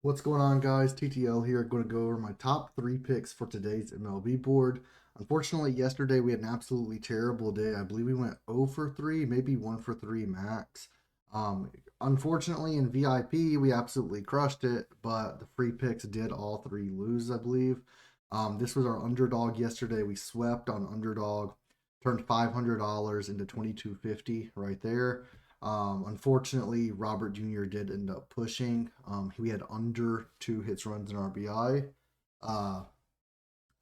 What's going on, guys? TTL here. Going to go over my top three picks for today's MLB board. Unfortunately, yesterday we had an absolutely terrible day. I believe we went 0 for 3, maybe 1 for 3 max. Um, Unfortunately, in VIP, we absolutely crushed it, but the free picks did all three lose, I believe. This was our underdog yesterday. We swept on underdog, turned $500 into 2250 right there. Unfortunately, Robert Jr. did end up pushing. We had under 2 hits, runs, and RBI. Uh,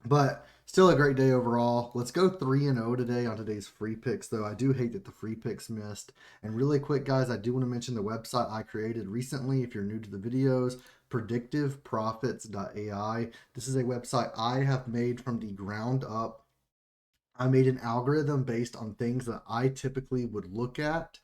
but still a great day overall. Let's go 3-0 today on today's free picks, though. I do hate that the free picks missed. And really quick, guys, I do want to mention the website I created recently. If you're new to the videos, predictiveprofits.ai. This is a website I have made from the ground up. I made an algorithm based on things that I typically would look at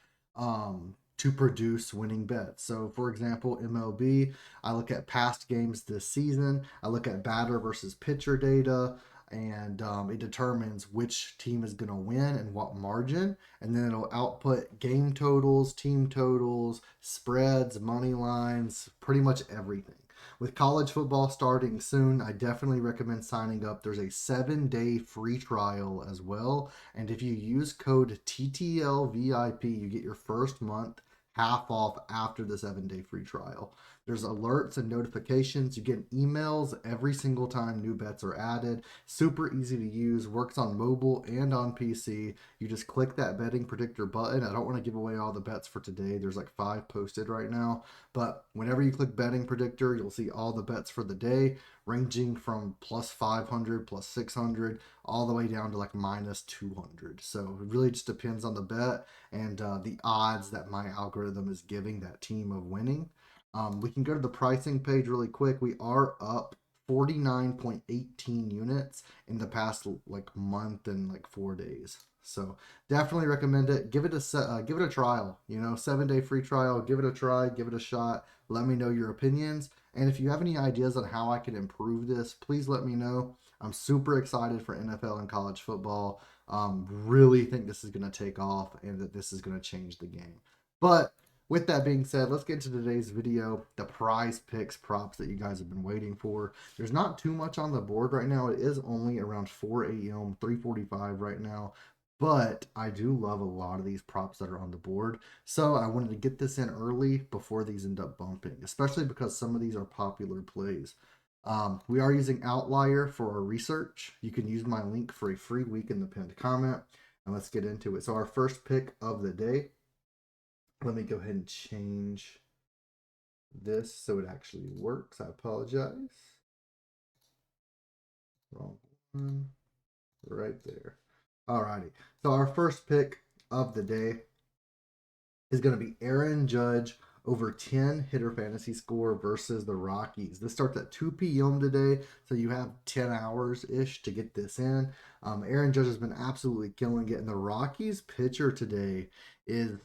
to produce winning bets. So, for example, MLB, I look at past games this season, I look at batter versus pitcher data, and it determines which team is going to win and what margin. And then it'll output game totals, team totals, spreads, money lines, pretty much everything. With college football starting soon, I definitely recommend signing up. There's a 7-day free trial as well. And if you use code TTLVIP, you get your first month half off after the 7-day free trial. There's alerts and notifications. You get emails every single time new bets are added. Super easy to use, works on mobile and on PC. You just click that betting predictor button. I don't want to give away all the bets for today. There's like 5 posted right now. But whenever you click betting predictor, you'll see all the bets for the day, ranging from plus 500, plus 600, all the way down to like minus 200. So it really just depends on the bet and the odds that my algorithm is giving that team of winning. We can go to the pricing page really quick. We are up 49.18 units in the past like month and like 4 days. So definitely recommend it. Give it a trial. 7-day free trial. Give it a try. Give it a shot. Let me know your opinions. And if you have any ideas on how I can improve this, please let me know. I'm super excited for NFL and college football. Really think this is going to take off and that this is going to change the game. But with that being said, let's get into today's video, the prize picks props that you guys have been waiting for. There's not too much on the board right now. It is only around 4 a.m., 3:45 right now. But I do love a lot of these props that are on the board. So I wanted to get this in early before these end up bumping, especially because some of these are popular plays. We are using Outlier for our research. You can use my link for a free week in the pinned comment. And let's get into it. So our first pick of the day, let me go ahead and change this so it actually works. I apologize. Wrong one. Right there. Alrighty. So our first pick of the day is going to be Aaron Judge over 10 hitter fantasy score versus the Rockies. This starts at 2 p.m. today, so you have 10 hours ish to get this in. Aaron Judge has been absolutely killing it, and the Rockies pitcher today is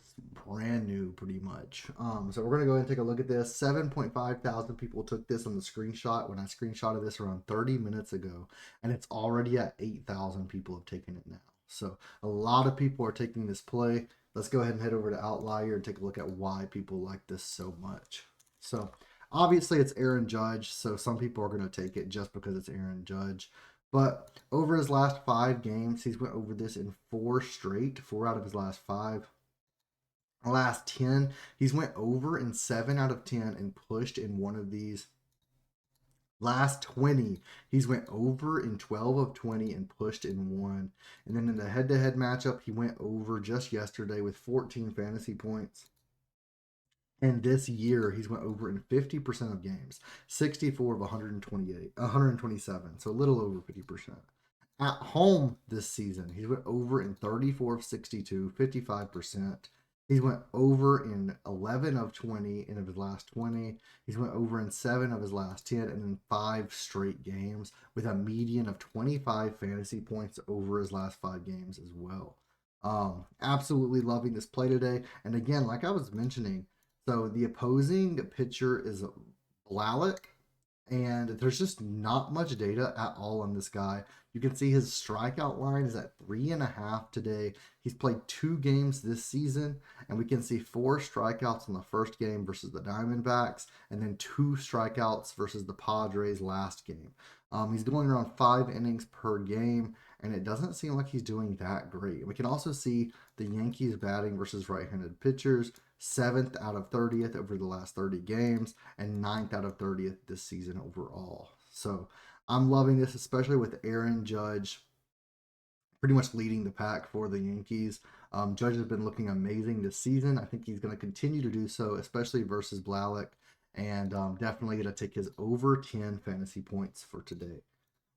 brand new pretty much. So we're going to go ahead and take a look at this. 7.5 thousand people took this on the screenshot when I screenshotted this around 30 minutes ago, and it's already at 8,000 people have taken it now. So a lot of people are taking this play. Let's go ahead and head over to Outlier and take a look at why people like this so much. So obviously it's Aaron Judge, so some people are going to take it just because it's Aaron Judge. But over his last 5 games, he's went over this in 4 straight, 4 out of his last 5. Last 10, he's went over in 7 out of 10 and pushed in one of these. Last 20, he's went over in 12 of 20 and pushed in 1. And then in the head-to-head matchup, he went over just yesterday with 14 fantasy points. And this year, he's went over in 50% of games, 64 of 127, so a little over 50%. At home this season, he went over in 34 of 62, 55%. He's went over in 11 of 20 in his last 20. He's went over in 7 of his last 10 and in 5 straight games with a median of 25 fantasy points over his last 5 games as well. Absolutely loving this play today. And again, like I was mentioning, so the opposing pitcher is Blalock, and there's just not much data at all on this guy. You can see his strikeout line is at 3.5 today. He's played 2 games this season, and we can see 4 strikeouts in the first game versus the Diamondbacks, and then 2 strikeouts versus the Padres last game. He's going around 5 innings per game, and it doesn't seem like he's doing that great. We can also see the Yankees batting versus right-handed pitchers, 7th out of 30th over the last 30 games, and 9th out of 30th this season overall. So I'm loving this, especially with Aaron Judge pretty much leading the pack for the Yankees. Judge has been looking amazing this season. I think he's going to continue to do so, especially versus Blalock, and definitely going to take his over 10 fantasy points for today.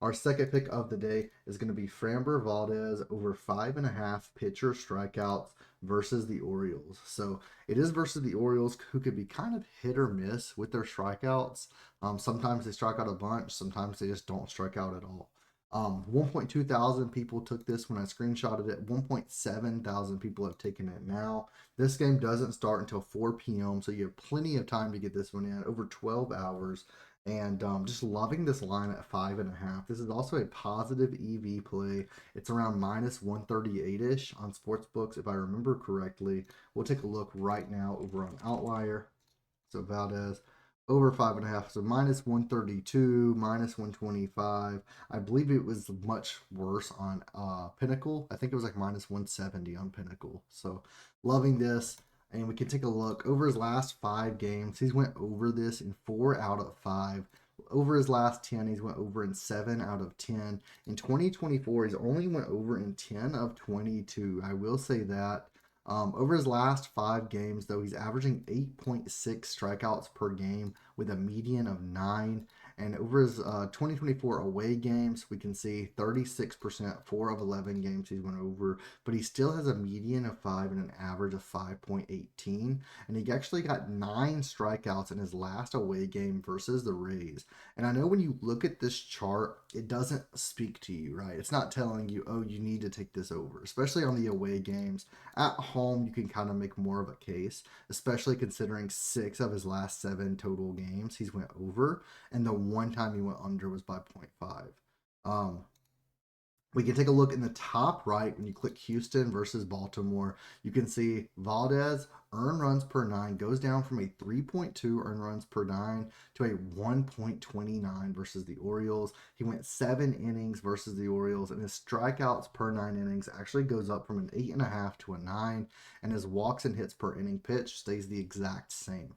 Our second pick of the day is going to be Framber Valdez over 5.5 pitcher strikeouts versus the Orioles. So it is versus the Orioles, who could be kind of hit or miss with their strikeouts. Sometimes they strike out a bunch, sometimes they just don't strike out at all. 1.2 thousand people took this when I screenshotted it. 1.7 thousand people have taken it now. This game doesn't start until 4 p.m., so you have plenty of time to get this one in, over 12 hours. And just loving this line at 5.5. This is also a positive EV play. It's around minus 138 ish on sportsbooks, if I remember correctly. We'll take a look right now over on Outlier. So Valdez over 5.5. So minus 132, minus 125. I believe it was much worse on Pinnacle. I think it was like minus 170 on Pinnacle. So loving this. And we can take a look over his last 5 games. He's went over this in 4 out of 5. Over his last 10, he's went over in 7 out of 10. In 2024, he's only went over in 10 of 22. I will say that. Over his last 5 games, though, he's averaging 8.6 strikeouts per game with a median of 9. And over his 2024 away games, we can see 36%, 4 of 11 games he's went over, but he still has a median of 5 and an average of 5.18. And he actually got 9 strikeouts in his last away game versus the Rays. And I know when you look at this chart, it doesn't speak to you, right? It's not telling you, oh, you need to take this over, especially on the away games. At home, you can kind of make more of a case, especially considering 6 of his last 7 total games he's went over, and the one time he went under was by 0.5. We can take a look in the top right when you click Houston versus Baltimore. You can see Valdez earned runs per 9 goes down from a 3.2 earned runs per 9 to a 1.29 versus the Orioles. He went 7 innings versus the Orioles, and his strikeouts per 9 innings actually goes up from an 8.5 to a 9, and his walks and hits per inning pitch stays the exact same.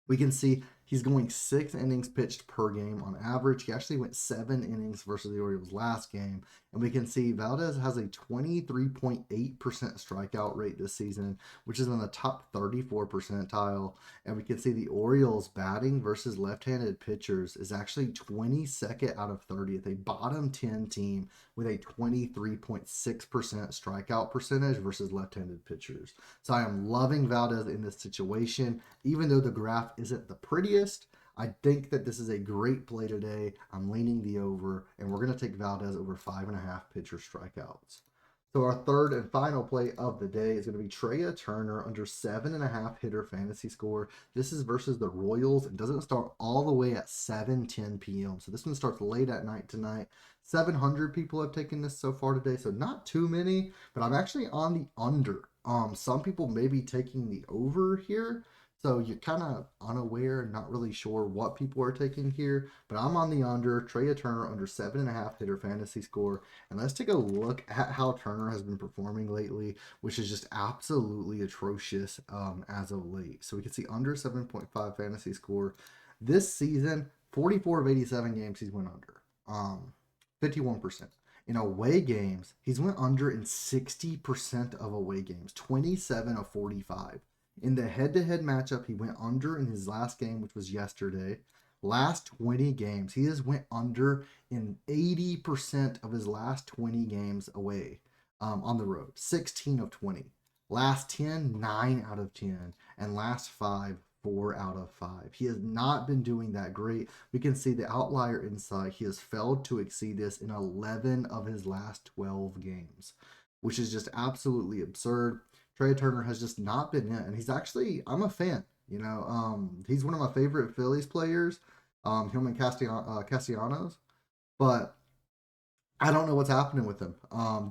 We can see he's going 6 innings pitched per game on average. He actually went 7 innings versus the Orioles last game. And we can see Valdez has a 23.8% strikeout rate this season, which is in the top 34 percentile. And we can see the Orioles batting versus left-handed pitchers is actually 22nd out of 30th, a bottom 10 team with a 23.6% strikeout percentage versus left-handed pitchers. So I am loving Valdez in this situation, even though the graph isn't the prettiest. I think that this is a great play today. I'm leaning the over, and we're going to take Valdez over 5.5 pitcher strikeouts. So our third and final play of the day is going to be Trea Turner under 7.5 hitter fantasy score. This is versus the Royals. It doesn't start all the way at 7:10 p.m. So this one starts late at night tonight. 700 people have taken this so far today, so not too many, but I'm actually on the under. Some people may be taking the over here. So you're kind of unaware and not really sure what people are taking here, but I'm on the under. Trea Turner under 7.5 hitter fantasy score. And let's take a look at how Turner has been performing lately, which is just absolutely atrocious as of late. So we can see under 7.5 fantasy score. This season, 44 of 87 games he's went under, 51%. In away games, he's went under in 60% of away games, 27 of 45. In the head-to-head matchup, he went under in his last game, which was yesterday. Last 20 games, he has went under in 80% of his last 20 games away on the road. 16 of 20. Last 10, 9 out of 10. And last 5, 4 out of 5. He has not been doing that great. We can see the outlier inside. He has failed to exceed this in 11 of his last 12 games, which is just absolutely absurd. Trea Turner has just not been in, and he's actually, I'm a fan. He's one of my favorite Phillies players. him and Castellanos, but I don't know what's happening with him.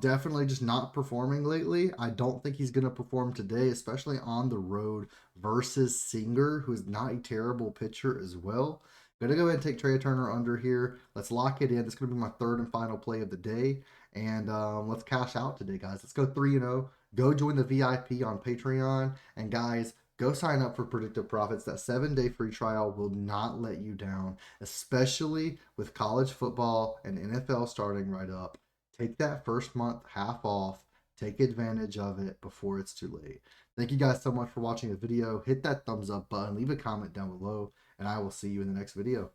Definitely just not performing lately. I don't think he's going to perform today, especially on the road versus Singer, who is not a terrible pitcher as well. Gonna go ahead and take Trey Turner under here. Let's lock it in. This is gonna be my third and final play of the day, and let's cash out today, guys. Let's go 3-0. Go join the VIP on Patreon, and guys, go sign up for Predictive Profits. That 7-day free trial will not let you down, especially with college football and NFL starting right up. Take that first month half off. Take advantage of it before it's too late. Thank you guys so much for watching the video. Hit that thumbs up button, leave a comment down below, and I will see you in the next video.